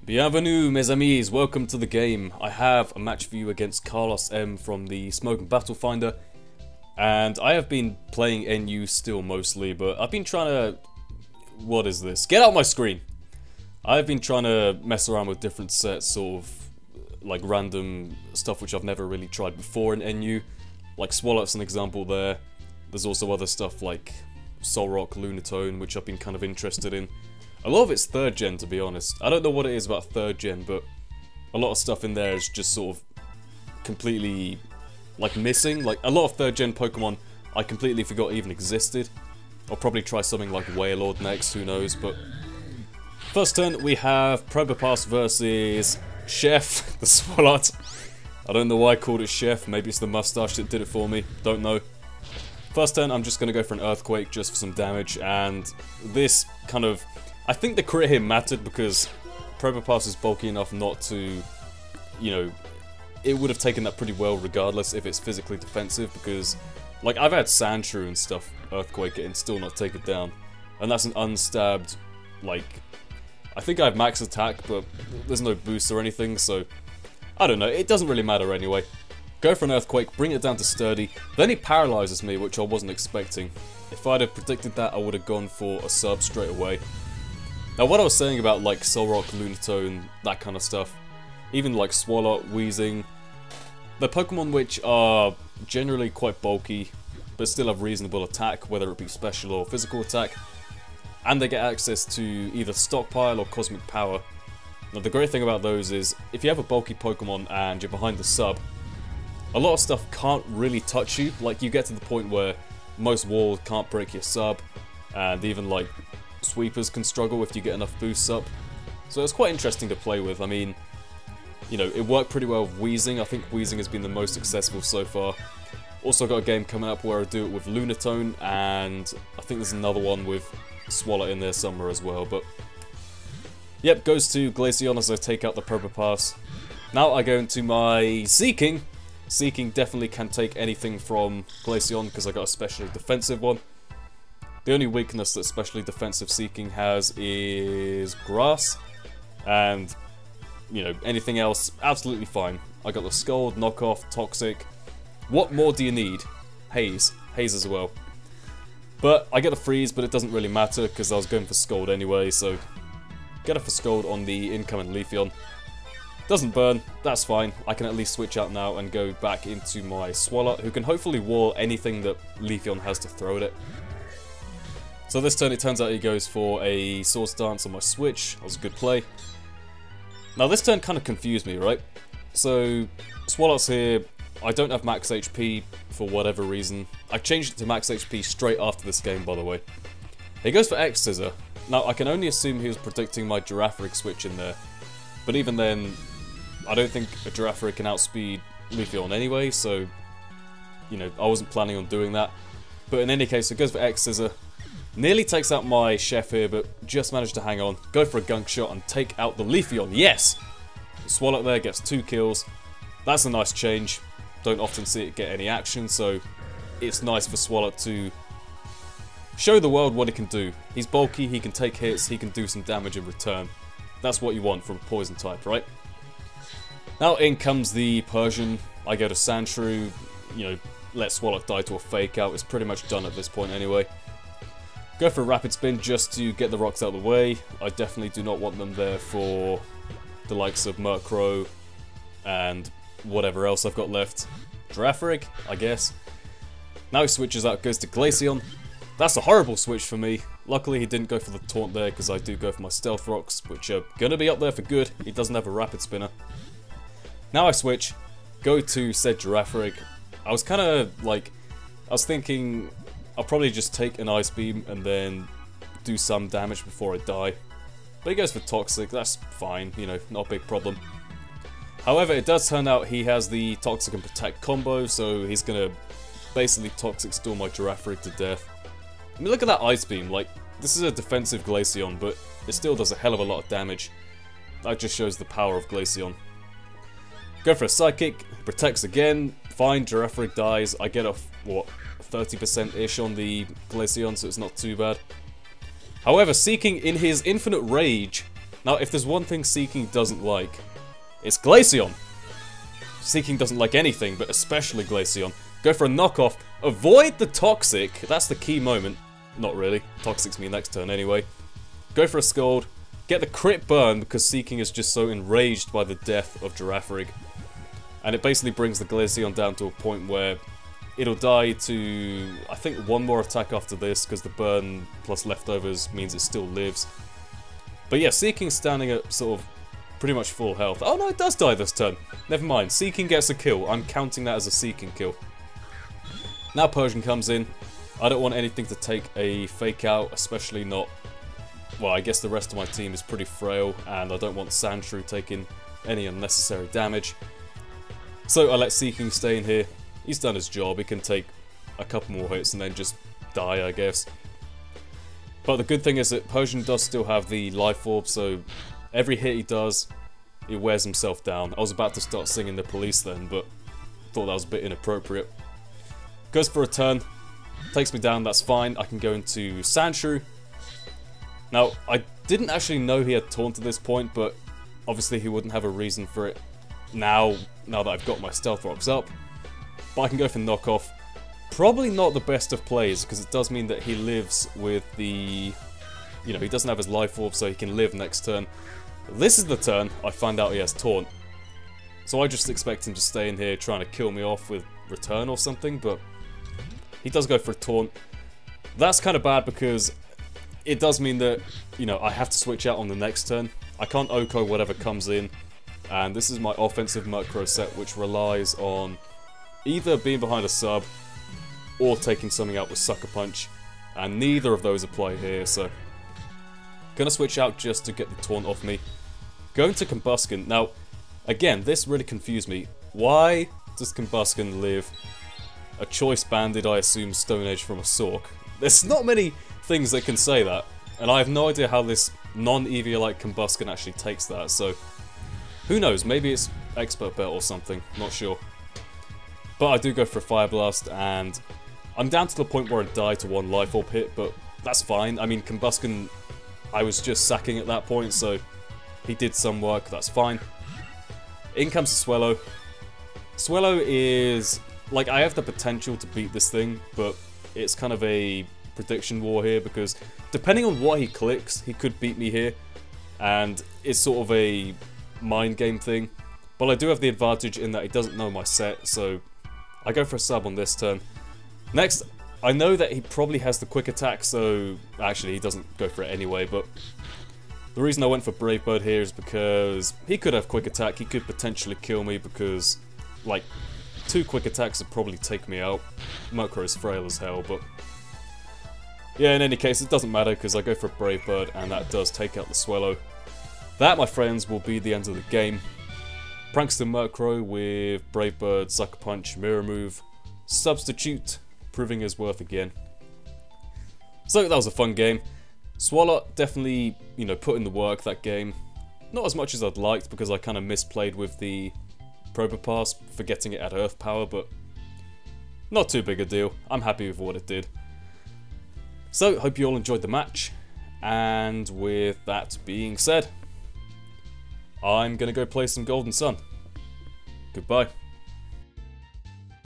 Bienvenue mes amis, welcome to the game. I have a match for you against CarlosM from the Smoke and Battle Finder. And I have been playing NU still mostly, but I've been trying to... What is this? Get out my screen! I've been trying to mess around with different sets, sort of like random stuff which I've never really tried before in NU. Like Swallow's an example there. There's also other stuff like Solrock, Lunatone, which I've been kind of interested in. A lot of it's 3rd gen, to be honest. I don't know what it is about 3rd gen, but a lot of stuff in there is just sort of completely, like, missing. Like, a lot of 3rd gen Pokemon I completely forgot even existed. I'll probably try something like Wailord next, who knows, but... First turn, we have Pyrotoz versus Chef, the Swalot. I don't know why I called it Chef, maybe it's the mustache that did it for me, don't know. First turn, I'm just going to go for an Earthquake just for some damage, and this kind of... I think the crit here mattered because Pyrotoz is bulky enough not to, you know, it would have taken that pretty well regardless if it's physically defensive because, like, I've had Sandshrew and stuff Earthquake it and still not take it down. And that's an unstabbed, like, I think I have max attack, but there's no boost or anything, so I don't know, it doesn't really matter anyway. Go for an Earthquake, bring it down to Sturdy, then he paralyzes me, which I wasn't expecting. If I'd have predicted that, I would have gone for a sub straight away. Now, what I was saying about, like, Solrock, Lunatone, that kind of stuff, even, like, Swalot, Weezing, they're Pokemon which are generally quite bulky, but still have reasonable attack, whether it be special or physical attack, and they get access to either Stockpile or Cosmic Power. Now, the great thing about those is, if you have a bulky Pokemon and you're behind the sub, a lot of stuff can't really touch you. Like, you get to the point where most walls can't break your sub, and even, like, Sweepers can struggle if you get enough boosts up. So it's quite interesting to play with. I mean, you know, it worked pretty well with Weezing. I think Weezing has been the most successful so far. Also got a game coming up where I do it with Lunatone, and I think there's another one with Swalot in there somewhere as well. But yep, goes to Glaceon as I take out the Pyrotoz. Now I go into my Seeking. Seeking definitely can take anything from Glaceon because I got a specially defensive one. The only weakness that specially defensive Seeking has is Grass, and, you know, anything else, absolutely fine. I got the Scald, Knockoff, Toxic. What more do you need? Haze. Haze as well. But I get the Freeze, but it doesn't really matter because I was going for Scald anyway, so get it for Scald on the incoming Leafeon. Doesn't burn, that's fine. I can at least switch out now and go back into my Swalot, who can hopefully wall anything that Leafeon has to throw at it. So this turn, it turns out he goes for a Swords Dance on my Switch. That was a good play. Now this turn kind of confused me, right? So, Swalot's here. I don't have max HP for whatever reason. I changed it to max HP straight after this game, by the way. He goes for X-Scissor. Now, I can only assume he was predicting my Girafarig switch in there. But even then, I don't think a Girafarig can outspeed Leafeon anyway, so, you know, I wasn't planning on doing that. But in any case, it goes for X-Scissor. Nearly takes out my Chef here, but just managed to hang on. Go for a Gunk Shot and take out the Leafeon. Yes! Swalot there gets 2 kills. That's a nice change. Don't often see it get any action, so it's nice for Swalot to show the world what he can do. He's bulky, he can take hits, he can do some damage in return. That's what you want from a poison type, right? Now in comes the Persian. I go to Sandshrew, you know, let Swalot die to a Fake Out. It's pretty much done at this point anyway. Go for a Rapid Spin just to get the rocks out of the way. I definitely do not want them there for the likes of Murkrow and whatever else I've got left. Girafarig, I guess. Now he switches out, goes to Glaceon. That's a horrible switch for me. Luckily he didn't go for the Taunt there because I do go for my Stealth Rocks, which are going to be up there for good. He doesn't have a Rapid Spinner. Now I switch, go to said Girafarig. I was kind of like, I was thinking I'll probably just take an Ice Beam and then do some damage before I die. But he goes for Toxic, that's fine, you know, not a big problem. However, it does turn out he has the Toxic and Protect combo, so he's gonna basically Toxic Storm my Girafarig to death. I mean, look at that Ice Beam, like, this is a defensive Glaceon, but it still does a hell of a lot of damage. That just shows the power of Glaceon. Go for a Psychic, protects again, fine, Girafarig dies, I get a, what, 30%-ish on the Glaceon, so it's not too bad. However, Seeking, in his infinite rage, Now, if there's one thing Seeking doesn't like, it's Glaceon. Seeking doesn't like anything, but especially Glaceon. Go for a knockoff. Avoid the Toxic. That's the key moment. Not really. Toxic's me next turn anyway. Go for a Scald. Get the crit burn because Seeking is just so enraged by the death of Girafarig. And it basically brings the Glaceon down to a point where it'll die to, I think, one more attack after this because the burn plus leftovers means it still lives. But yeah, Seeking's standing at sort of pretty much full health. Oh no, it does die this turn. Never mind. Seeking gets a kill. I'm counting that as a Seeking kill. Now Persian comes in. I don't want anything to take a fake out, especially not... Well, I guess the rest of my team is pretty frail, and I don't want Sandshrew taking any unnecessary damage. So I let Seeking stay in here. He's done his job. He can take a couple more hits and then just die, I guess. But the good thing is that Persian does still have the Life Orb, so every hit he does, he wears himself down. I was about to start singing the police then, but thought that was a bit inappropriate. Goes for a turn, takes me down, that's fine. I can go into Sandshrew. Now, I didn't actually know he had Taunt to this point, but obviously he wouldn't have a reason for it now that I've got my Stealth Rocks up. But I can go for Knockoff. Probably not the best of plays, because it does mean that he lives with the... You know, he doesn't have his Life Orb, so he can live next turn. This is the turn I find out he has Taunt. So I just expect him to stay in here trying to kill me off with Return or something, but he does go for a Taunt. That's kind of bad because it does mean that, you know, I have to switch out on the next turn. I can't Oko whatever comes in, and this is my offensive Murkrow set, which relies on either being behind a sub or taking something out with Sucker Punch, and neither of those apply here, so gonna switch out just to get the Taunt off me. Going to Combusken. Now, again, this really confused me. Why does Combusken live a Choice Banded, I assume, Stone Edge from a Sork? There's not many things that can say that, and I have no idea how this non-Eevee-like Combusken actually takes that, so who knows, maybe it's Expert Bet or something, not sure. But I do go for a Fire Blast, and I'm down to the point where I die to one Life Orb hit, but that's fine. I mean, Combusken, I was just sacking at that point, so he did some work, that's fine. In comes Swellow. Swellow is... like, I have the potential to beat this thing, but it's kind of a prediction war here, because depending on what he clicks, he could beat me here, and it's sort of a mind game thing. But I do have the advantage in that he doesn't know my set, so I go for a sub on this turn. Next, I know that he probably has the quick attack, so actually he doesn't go for it anyway, but the reason I went for Brave Bird here is because he could have quick attack, he could potentially kill me because, like, 2 quick attacks would probably take me out. Murkrow is frail as hell, but yeah, in any case, it doesn't matter because I go for a Brave Bird and that does take out the Swellow. That, my friends, will be the end of the game. Prankster Murkrow with Brave Bird, Sucker Punch, Mirror Move, Substitute, proving his worth again. So that was a fun game. Swalot definitely, you know, put in the work that game. Not as much as I'd liked because I kind of misplayed with the Probopass, forgetting it had Earth Power, but not too big a deal. I'm happy with what it did. So, hope you all enjoyed the match, and with that being said, I'm gonna go play some Golden Sun. Goodbye.